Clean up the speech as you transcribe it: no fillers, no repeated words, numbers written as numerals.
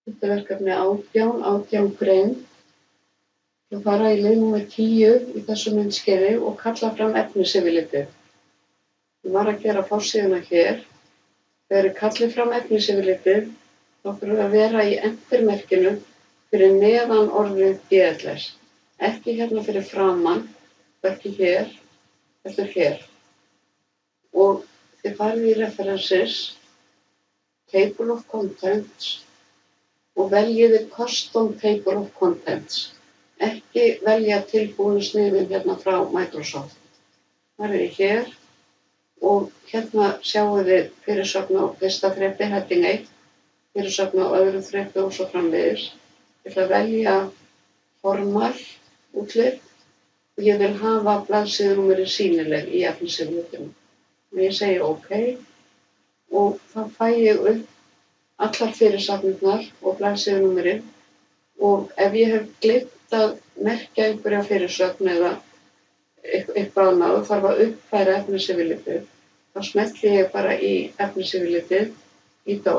Þetta er verkefni 18 grein. Ég fara í lið númer 10 í þessu myndskeiði og kalla fram efnisyfirlitið. Ég var að gera forsíðuna hér. Þegar ég kalli fram efnisyfirlitið, þá þurfum við að vera í entermerkinu fyrir neðan orðið GLS. Ekki hérna fyrir framan, ekki hér, heldur hér. Og þið farið í references, table of contents og veljiði custom table of contents. Ekki velja tilbúinu sniðin hérna frá Microsoft. Það er hér og hérna sjáum við fyrirsögn á fyrsta þrepi, heading 1, fyrirsögn á öðru þrepi og svo framvegis. Ég ætla að velja formal útlit og ég vil hafa blaðsíðunúmerið sýnileg í efnisyfirlitinu. Og ég segi OK og þá fæ ég upp allar fyrirsagnirnar og blaðsíðunúmerið og ef ég hef gleymt að merkja einhverja fyrirsögn eða eitthvað annað og þarf að uppfæra efnisyfirlitið, þá smelli ég bara í efnisyfirlitið, ýta á